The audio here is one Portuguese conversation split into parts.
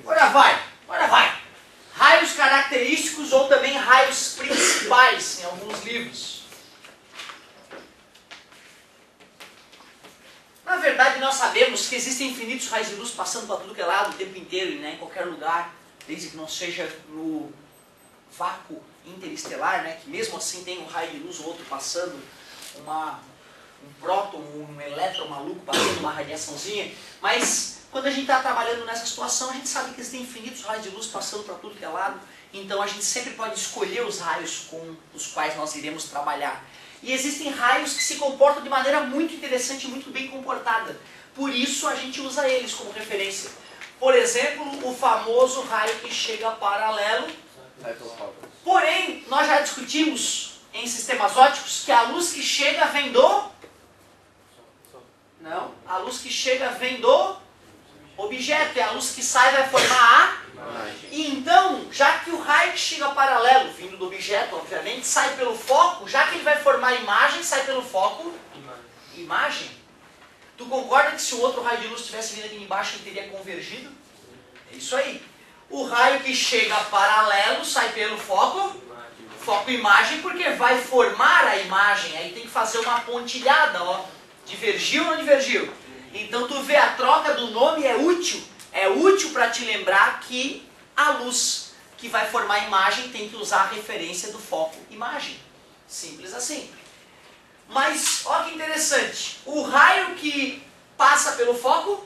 Agora vai, agora vai. Raios característicos ou também raios principais em alguns livros. Na verdade, nós sabemos que existem infinitos raios de luz passando para tudo que é lado o tempo inteiro, né, em qualquer lugar, desde que não seja no vácuo interestelar, né, que mesmo assim tem um raio de luz ou outro passando, um próton, um elétron maluco passando uma radiaçãozinha, mas quando a gente está trabalhando nessa situação, a gente sabe que existem infinitos raios de luz passando para tudo que é lado, então a gente sempre pode escolher os raios com os quais nós iremos trabalhar. E existem raios que se comportam de maneira muito interessante e muito bem comportada. Por isso a gente usa eles como referência. Por exemplo, o famoso raio que chega paralelo. Porém, nós já discutimos em sistemas ópticos que a luz que chega vem do... Não, a luz que chega vem do objeto. E a luz que sai vai formar a... E então, já que o raio que chega paralelo, vindo do objeto, obviamente, sai pelo foco, já que ele vai formar imagem, sai pelo foco, imagem. Tu concorda que se o outro raio de luz tivesse vindo aqui embaixo, ele teria convergido? É isso aí. O raio que chega paralelo sai pelo foco, imagem, porque vai formar a imagem. Aí tem que fazer uma pontilhada, ó. Divergiu ou não divergiu? Então tu vê, a troca do nome é útil. É útil para te lembrar que a luz que vai formar a imagem tem que usar a referência do foco imagem. Simples assim. Mas, olha que interessante. O raio que passa pelo foco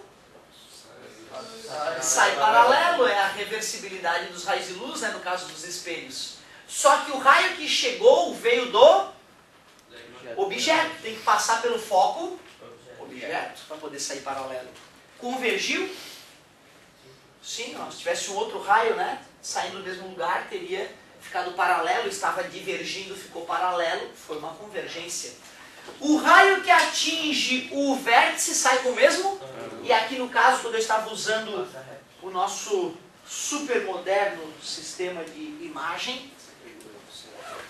sai paralelo. É a reversibilidade dos raios de luz, né, no caso dos espelhos. Só que o raio que chegou veio do objeto. Tem que passar pelo foco objeto para poder sair paralelo. Convergiu? Sim, ó, se tivesse um outro raio, né, saindo do mesmo lugar, teria ficado paralelo, estava divergindo, ficou paralelo, foi uma convergência. O raio que atinge o vértice sai com o mesmo? E aqui no caso, quando eu estava usando o nosso super moderno sistema de imagem,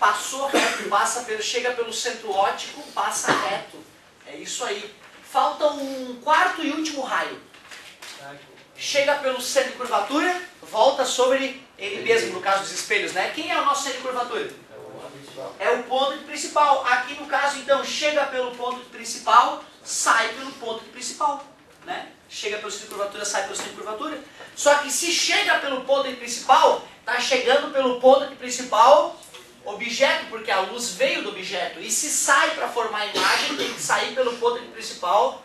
passou reto, chega pelo centro óptico, passa reto. É isso aí. Falta um quarto e último raio. Chega pelo centro de curvatura, volta sobre ele mesmo, no caso dos espelhos, né? Quem é o nosso centro de curvatura? É o ponto principal. Aqui no caso, então, chega pelo ponto principal, sai pelo ponto principal, né? Chega pelo centro de curvatura, sai pelo centro de curvatura. Só que se chega pelo ponto principal, está chegando pelo ponto principal objeto, porque a luz veio do objeto. E se sai para formar a imagem, tem que sair pelo ponto principal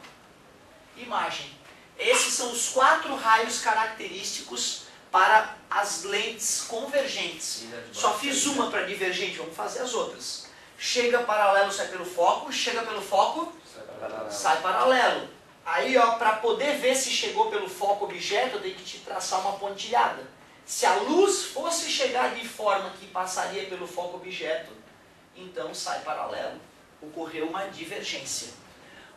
imagem. Esses são os 4 raios característicos para as lentes convergentes. Só fiz uma para divergente, vamos fazer as outras. Chega paralelo, sai pelo foco, chega pelo foco, sai paralelo. Aí, ó, para poder ver se chegou pelo foco objeto, eu tenho que te traçar uma pontilhada. Se a luz fosse chegar de forma que passaria pelo foco objeto, então sai paralelo. Ocorreu uma divergência.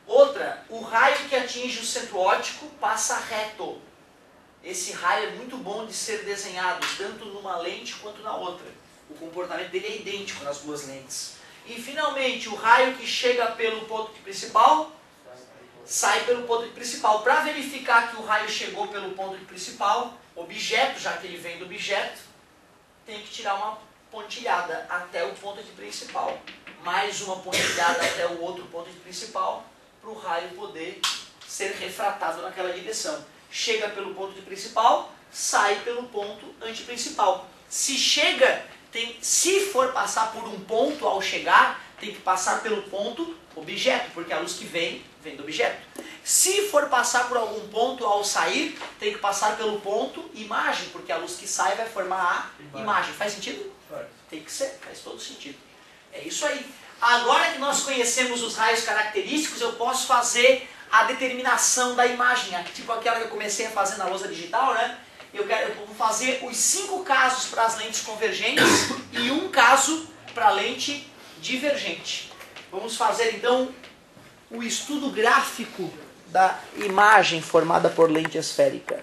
Outra, o raio que atinge o centro óptico passa reto. Esse raio é muito bom de ser desenhado, tanto numa lente quanto na outra. O comportamento dele é idêntico nas duas lentes. E finalmente, o raio que chega pelo ponto principal, sai pelo ponto principal. Para verificar que o raio chegou pelo ponto principal, objeto, já que ele vem do objeto, tem que tirar uma pontilhada até o ponto principal. Mais uma pontilhada até o outro ponto principal, para o raio poder ser refratado naquela direção. Chega pelo ponto principal, sai pelo ponto antiprincipal. Se chega, se for passar por um ponto ao chegar, tem que passar pelo ponto objeto, porque a luz que vem do objeto. Se for passar por algum ponto ao sair, tem que passar pelo ponto imagem, porque a luz que sai vai formar a imagem. Faz sentido? Tem que ser, faz todo sentido. É isso aí. Agora que nós conhecemos os raios característicos, eu posso fazer a determinação da imagem, tipo aquela que eu comecei a fazer na lousa digital, né? Eu vou fazer os 5 casos para as lentes convergentes e um caso para a lente divergente. Vamos fazer então o estudo gráfico da imagem formada por lente esférica.